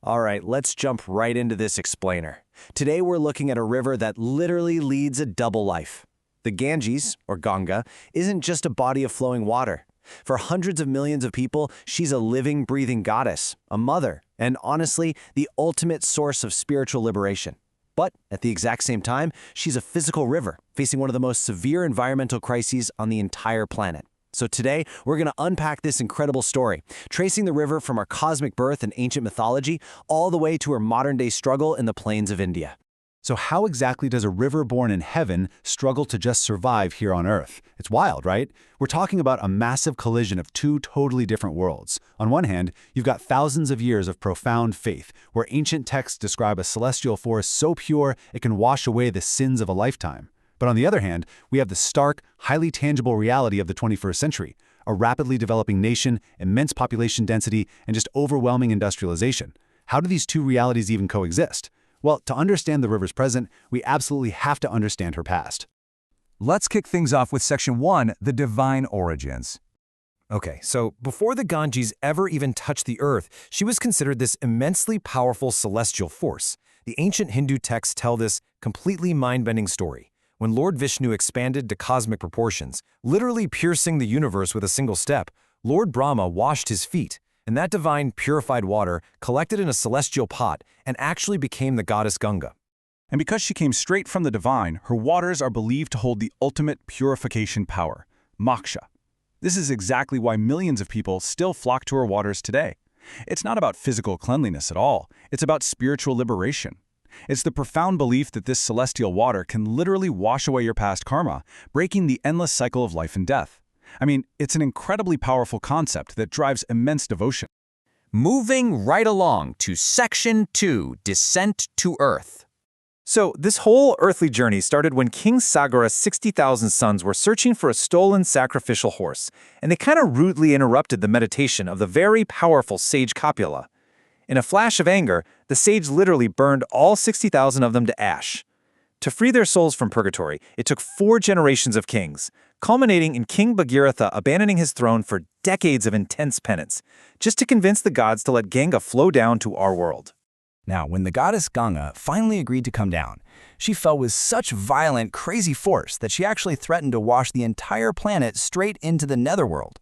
All right, let's jump right into this explainer. Today we're looking at a river that literally leads a double life. The Ganges, or Ganga, isn't just a body of flowing water. For hundreds of millions of people, she's a living, breathing goddess, a mother, and honestly, the ultimate source of spiritual liberation. But at the exact same time, she's a physical river, facing one of the most severe environmental crises on the entire planet. So today, we're going to unpack this incredible story, tracing the river from her cosmic birth in ancient mythology all the way to her modern-day struggle in the plains of India. So how exactly does a river born in heaven struggle to just survive here on Earth? It's wild, right? We're talking about a massive collision of two totally different worlds. On one hand, you've got thousands of years of profound faith, where ancient texts describe a celestial force so pure it can wash away the sins of a lifetime. But on the other hand, we have the stark, highly tangible reality of the 21st century, a rapidly developing nation, immense population density, and just overwhelming industrialization. How do these two realities even coexist? Well, to understand the river's present, we absolutely have to understand her past. Let's kick things off with Section 1, the divine origins. Okay, so before the Ganges ever even touched the earth, she was considered this immensely powerful celestial force. The ancient Hindu texts tell this completely mind-bending story. When Lord Vishnu expanded to cosmic proportions, literally piercing the universe with a single step, Lord Brahma washed his feet, and that divine purified water collected in a celestial pot and actually became the goddess Ganga. And because she came straight from the divine, her waters are believed to hold the ultimate purification power, moksha. This is exactly why millions of people still flock to her waters today. It's not about physical cleanliness at all, it's about spiritual liberation. It's the profound belief that this celestial water can literally wash away your past karma, breaking the endless cycle of life and death. I mean, it's an incredibly powerful concept that drives immense devotion. Moving right along to Section 2, Descent to Earth. So this whole earthly journey started when King Sagara's 60,000 sons were searching for a stolen sacrificial horse, and they kind of rudely interrupted the meditation of the very powerful sage Kapila. In a flash of anger, the sage literally burned all 60,000 of them to ash. To free their souls from purgatory, it took 4 generations of kings, culminating in King Bhagiratha abandoning his throne for decades of intense penance, just to convince the gods to let Ganga flow down to our world. Now, when the goddess Ganga finally agreed to come down, she fell with such violent, crazy force that she actually threatened to wash the entire planet straight into the netherworld.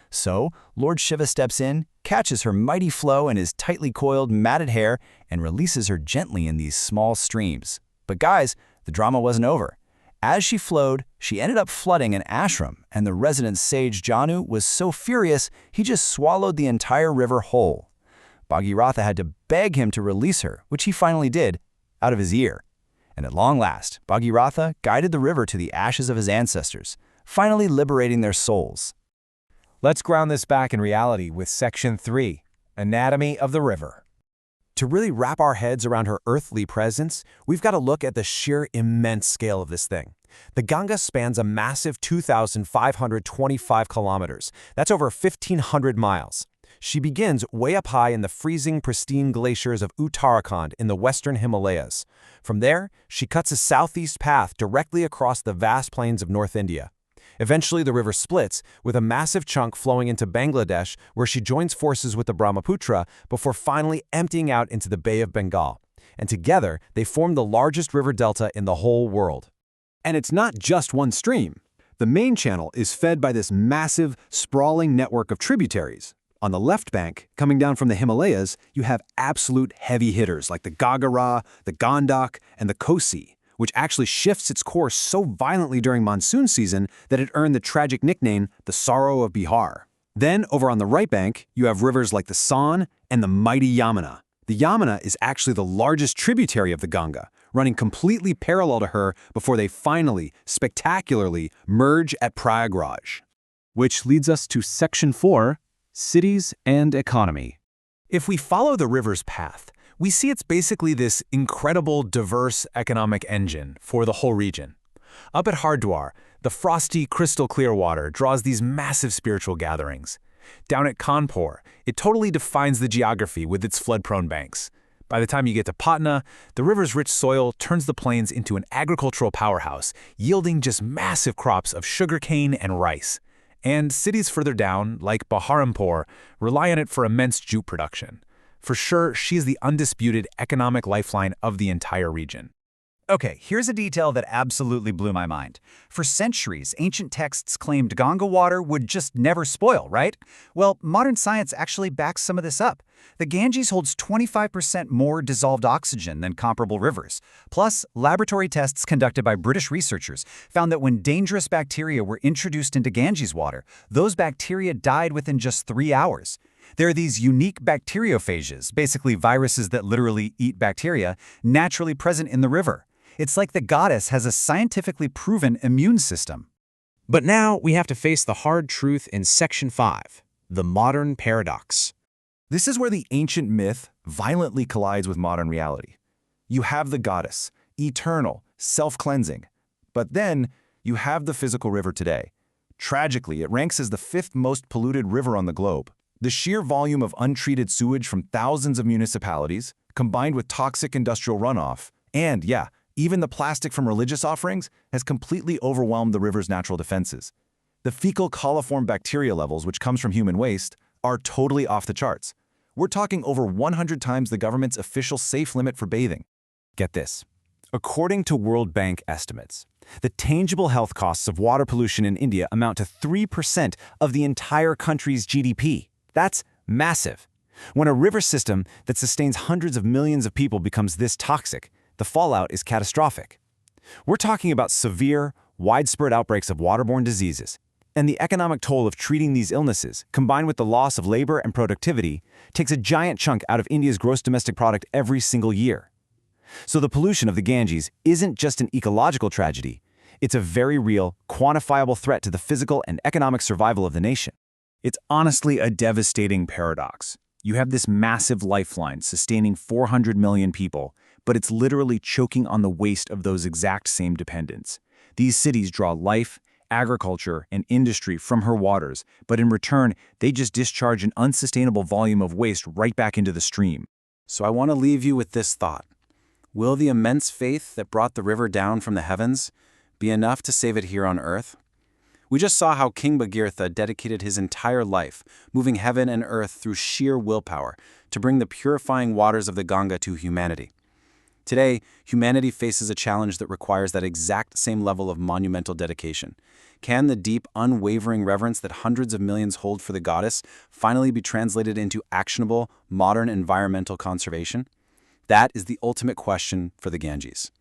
So, Lord Shiva steps in, catches her mighty flow in his tightly coiled, matted hair, and releases her gently in these small streams. But guys, the drama wasn't over. As she flowed, she ended up flooding an ashram, and the resident sage Janu was so furious, he just swallowed the entire river whole. Bhagiratha had to beg him to release her, which he finally did, out of his ear. And at long last, Bhagiratha guided the river to the ashes of his ancestors, finally liberating their souls. Let's ground this back in reality with Section 3, Anatomy of the River. To really wrap our heads around her earthly presence, we've got to look at the sheer immense scale of this thing. The Ganga spans a massive 2,525 kilometers. That's over 1,500 miles. She begins way up high in the freezing, pristine glaciers of Uttarakhand in the western Himalayas. From there, she cuts a southeast path directly across the vast plains of North India. Eventually, the river splits, with a massive chunk flowing into Bangladesh, where she joins forces with the Brahmaputra before finally emptying out into the Bay of Bengal. And together, they form the largest river delta in the whole world. And it's not just one stream. The main channel is fed by this massive, sprawling network of tributaries. On the left bank, coming down from the Himalayas, you have absolute heavy hitters like the Ghaghara, the Gandak, and the Kosi, which actually shifts its course so violently during monsoon season that it earned the tragic nickname, the Sorrow of Bihar. Then, over on the right bank, you have rivers like the Son and the mighty Yamuna. The Yamuna is actually the largest tributary of the Ganga, running completely parallel to her before they finally, spectacularly, merge at Prayagraj. Which leads us to Section 4, Cities and Economy. If we follow the river's path, we see it's basically this incredible, diverse economic engine for the whole region. Up at Hardwar, the frosty, crystal-clear water draws these massive spiritual gatherings. Down at Kanpur, it totally defines the geography with its flood-prone banks. By the time you get to Patna, the river's rich soil turns the plains into an agricultural powerhouse, yielding just massive crops of sugarcane and rice. And cities further down, like Baharampur, rely on it for immense jute production. For sure, she is the undisputed economic lifeline of the entire region. Okay, here's a detail that absolutely blew my mind. For centuries, ancient texts claimed Ganga water would just never spoil, right? Well, modern science actually backs some of this up. The Ganges holds 25% more dissolved oxygen than comparable rivers. Plus, laboratory tests conducted by British researchers found that when dangerous bacteria were introduced into Ganges water, those bacteria died within just 3 hours. There are these unique bacteriophages, basically viruses that literally eat bacteria, naturally present in the river. It's like the goddess has a scientifically proven immune system. But now we have to face the hard truth in Section 5, the modern paradox. This is where the ancient myth violently collides with modern reality. You have the goddess, eternal, self-cleansing. But then you have the physical river today. Tragically, it ranks as the 5th most polluted river on the globe. The sheer volume of untreated sewage from thousands of municipalities, combined with toxic industrial runoff, and, even the plastic from religious offerings, has completely overwhelmed the river's natural defenses. The fecal coliform bacteria levels, which comes from human waste, are totally off the charts. We're talking over 100 times the government's official safe limit for bathing. Get this. According to World Bank estimates, the tangible health costs of water pollution in India amount to 3% of the entire country's GDP. That's massive. When a river system that sustains hundreds of millions of people becomes this toxic, the fallout is catastrophic. We're talking about severe, widespread outbreaks of waterborne diseases, and the economic toll of treating these illnesses, combined with the loss of labor and productivity, takes a giant chunk out of India's gross domestic product every single year. So the pollution of the Ganges isn't just an ecological tragedy, it's a very real, quantifiable threat to the physical and economic survival of the nation. It's honestly a devastating paradox. You have this massive lifeline sustaining 400 million people, but it's literally choking on the waste of those exact same dependents. These cities draw life, agriculture, and industry from her waters, but in return, they just discharge an unsustainable volume of waste right back into the stream. So I want to leave you with this thought. Will the immense faith that brought the river down from the heavens be enough to save it here on earth? We just saw how King Bhagirath dedicated his entire life, moving heaven and earth through sheer willpower to bring the purifying waters of the Ganga to humanity. Today, humanity faces a challenge that requires that exact same level of monumental dedication. Can the deep, unwavering reverence that hundreds of millions hold for the goddess finally be translated into actionable, modern environmental conservation? That is the ultimate question for the Ganges.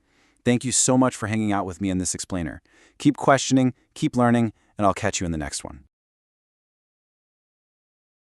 Thank you so much for hanging out with me in this explainer. Keep questioning, keep learning, and I'll catch you in the next one.